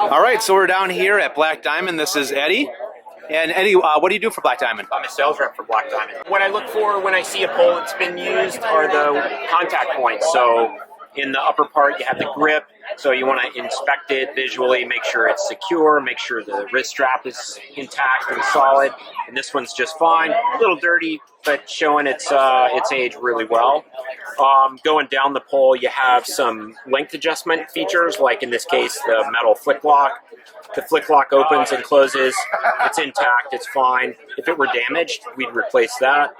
All right, so we're down here at Black Diamond. This is Eddie. And Eddie, what do you do for Black Diamond? I'm a sales rep for Black Diamond. What I look for when I see a pole that's been used are the contact points. So in the upper part, you have the grip. So you want to inspect it visually, make sure it's secure, make sure the wrist strap is intact and solid. And this one's just fine. A little dirty, but showing its age really well. Going down the pole, you have some length adjustment features, like in this case, the metal flick lock. The flick lock opens and closes. It's intact. It's fine. If it were damaged, we'd replace that.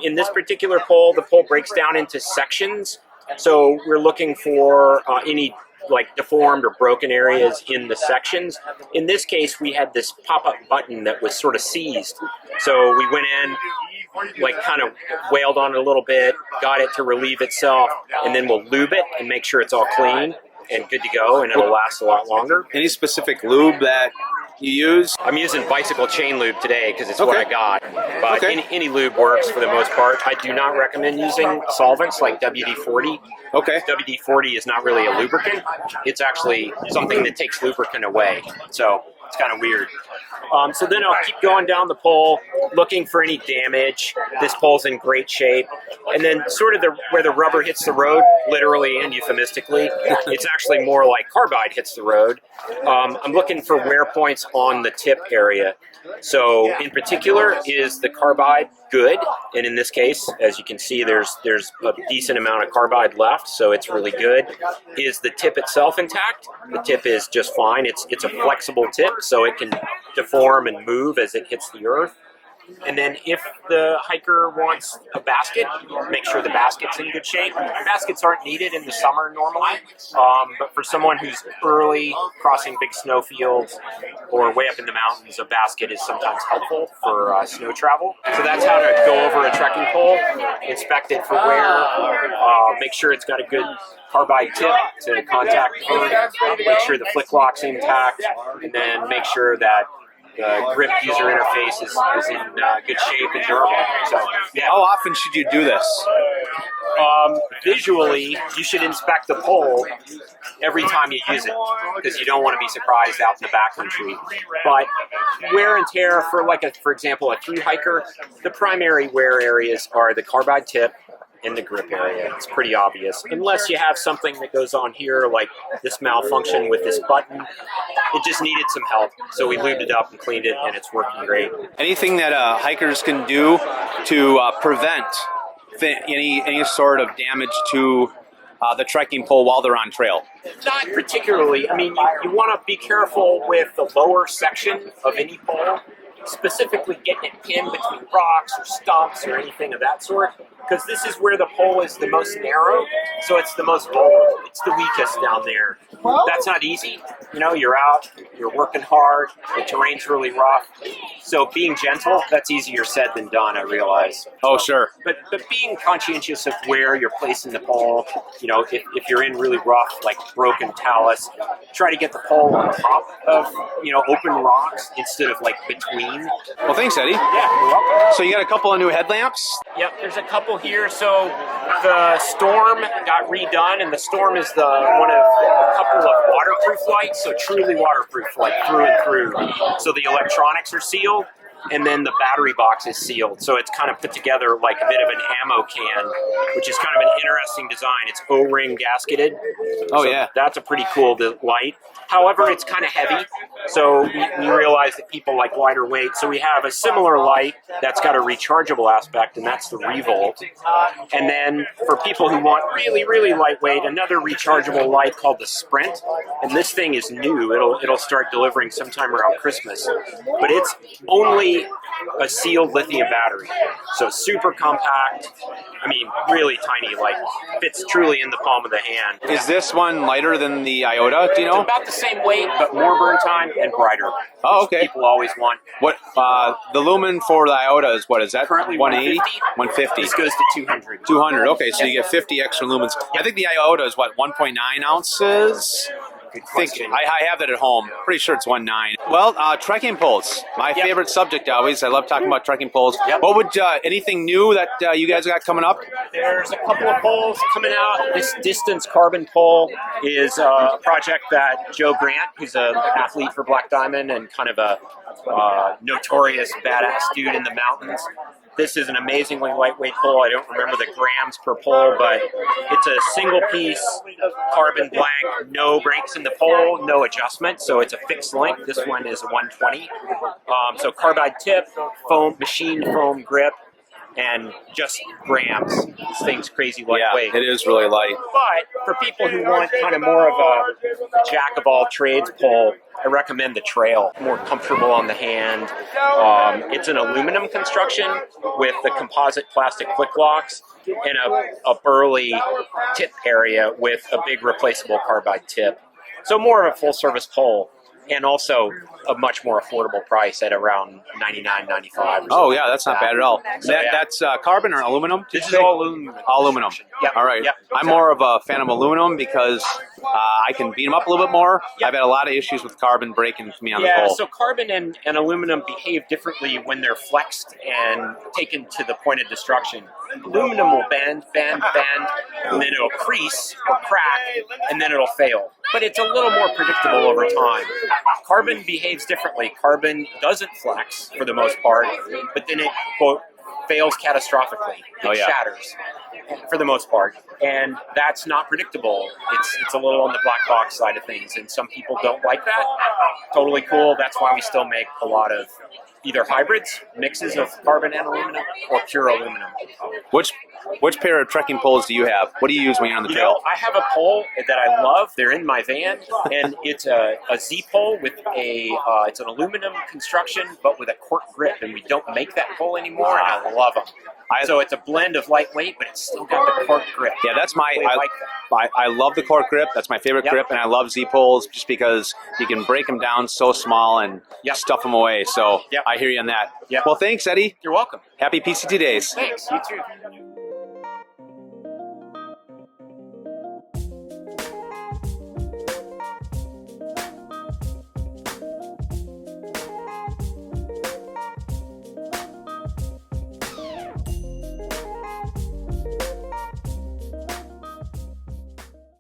In this particular pole, the pole breaks down into sections. So we're looking for any like deformed or broken areas in the sections. In this case, we had this pop-up button that was sort of seized. So we went in, like kind of wailed on it a little bit, got it to relieve itself, and then we'll lube it and make sure it's all clean and good to go, and it'll last a lot longer. Any specific lube that you use? I'm using bicycle chain lube today because it's what I got. But any lube works for the most part. I do not recommend using solvents like WD-40. Okay. WD-40 is not really a lubricant. It's actually something that takes lubricant away. So it's kind of weird. So then I'll keep going down the pole, looking for any damage. This pole's in great shape. And then sort of where the rubber hits the road, literally and euphemistically, it's actually more like carbide hits the road. I'm looking for wear points on the tip area. So in particular, is the carbide good? And in this case, as you can see, there's a decent amount of carbide left, so it's really good. Is the tip itself intact? The tip is just fine. It's a flexible tip, so it can deform and move as it hits the earth. And then if the hiker wants a basket, make sure the basket's in good shape. Baskets aren't needed in the summer normally, but for someone who's early crossing big snow fields or way up in the mountains, a basket is sometimes helpful for snow travel. So that's how to go over a trekking pole, inspect it for wear, make sure it's got a good carbide tip to contact food, make sure the flick lock's intact, and then make sure that the grip user interface is in good shape and durable. So, yeah. How often should you do this? Visually, you should inspect the pole every time you use it because you don't want to be surprised out in the backcountry. But wear and tear for for example, a thru hiker, the primary wear areas are the carbide tip and the grip area. It's pretty obvious. Unless you have something that goes on here, like this malfunction with this button. It just needed some help. So we lubed it up and cleaned it, and it's working great. Anything that hikers can do to prevent any sort of damage to the trekking pole while they're on trail? Not particularly. I mean, you want to be careful with the lower section of any pole, specifically getting it pinned between rocks or stumps or anything of that sort, because this is where the pole is the most narrow, so it's the most vulnerable. It's the weakest down there. That's not easy. You know, you're out, you're working hard, the terrain's really rough. So being gentle, that's easier said than done, I realize. Oh, sure. But being conscientious of where you're placing the pole, you know, if you're in really rough, like broken talus, try to get the pole on top of, open rocks instead of like between. Well, thanks, Eddie. Yeah, you're welcome. So you got a couple of new headlamps? Yep, there's a couple here. So the Storm got redone, and the Storm is one of a couple of waterproof lights, so truly waterproof, like through and through. So the electronics are sealed, and then the battery box is sealed. So it's kind of put together like a bit of an ammo can, which is kind of an interesting design. It's O-ring gasketed. Oh, so yeah. That's a pretty cool light. However, it's kind of heavy, so we realize that people like lighter weight. So we have a similar light that's got a rechargeable aspect, and that's the Revolt. And then for people who want really, really lightweight, another rechargeable light called the Sprint. And this thing is new. It'll start delivering sometime around Christmas. But it's only a sealed lithium battery. So super compact. I mean, really tiny, like fits truly in the palm of the hand. Is this one lighter than the Iota, do you know? It's about the same weight, but more burn time and brighter. Oh, okay. People always want. What the lumen for the Iota is? What is that? Currently 180? 150. This goes to 200. 200. Okay, so you get 50 extra lumens. I think the Iota is what, 1.9 ounces? Good think question. I have that at home. Pretty sure it's 1.9. Well, trekking poles. My favorite subject always. I love talking about trekking poles. Yep. What would anything new that you guys got coming up? There's a couple of poles coming out. This distance carbon pole is a project that Joe Grant, who's an athlete for Black Diamond and kind of a notorious badass dude in the mountains. This is an amazingly lightweight pole. I don't remember the grams per pole, but it's a single piece carbon blank, no breaks in the pole, no adjustment, so it's a fixed length. This one is a 120. So carbide tip, foam, machined foam grip, and just grams. This thing's crazy lightweight. Yeah, it is really light. But for people who want kind of more of a jack of all trades pole, I recommend the Trail. More comfortable on the hand. It's an aluminum construction with the composite plastic flick locks and a burly tip area with a big replaceable carbide tip. So more of a full service pole. And also a much more affordable price at around $99.95. Oh yeah, that's not bad at all. So, That's carbon or aluminum? This is all aluminum. All aluminum. Yep. All right. Yep. I'm more of a fan of aluminum because I can beat them up a little bit more. Yep. I've had a lot of issues with carbon breaking me on the Yeah, pole. so carbon and aluminum behave differently when they're flexed and taken to the point of destruction. Aluminum will bend, and then it'll crease or crack, and then it'll fail. But it's a little more predictable over time. Carbon behaves differently. Carbon doesn't flex for the most part, but then it, quote, fails catastrophically. It shatters for the most part. And that's not predictable. It's a little on the black box side of things, and some people don't like that. Totally cool. That's why we still make a lot of either hybrids, mixes of carbon and aluminum, or pure aluminum. Which pair of trekking poles do you have? What do you use when you're on the You trail? know, I have a pole that I love. They're in my van, and it's a Z pole with it's an aluminum construction, but with a cork grip, and we don't make that pole anymore, and I love them. So it's a blend of lightweight, but it's still got the cork grip. Yeah, that's my. Really like that. I love the cork grip. That's my favorite grip, and I love Z poles just because you can break them down so small and stuff them away. So I hear you on that. Yep. Well, thanks, Eddie. You're welcome. Happy PCT Days. Thanks. You too.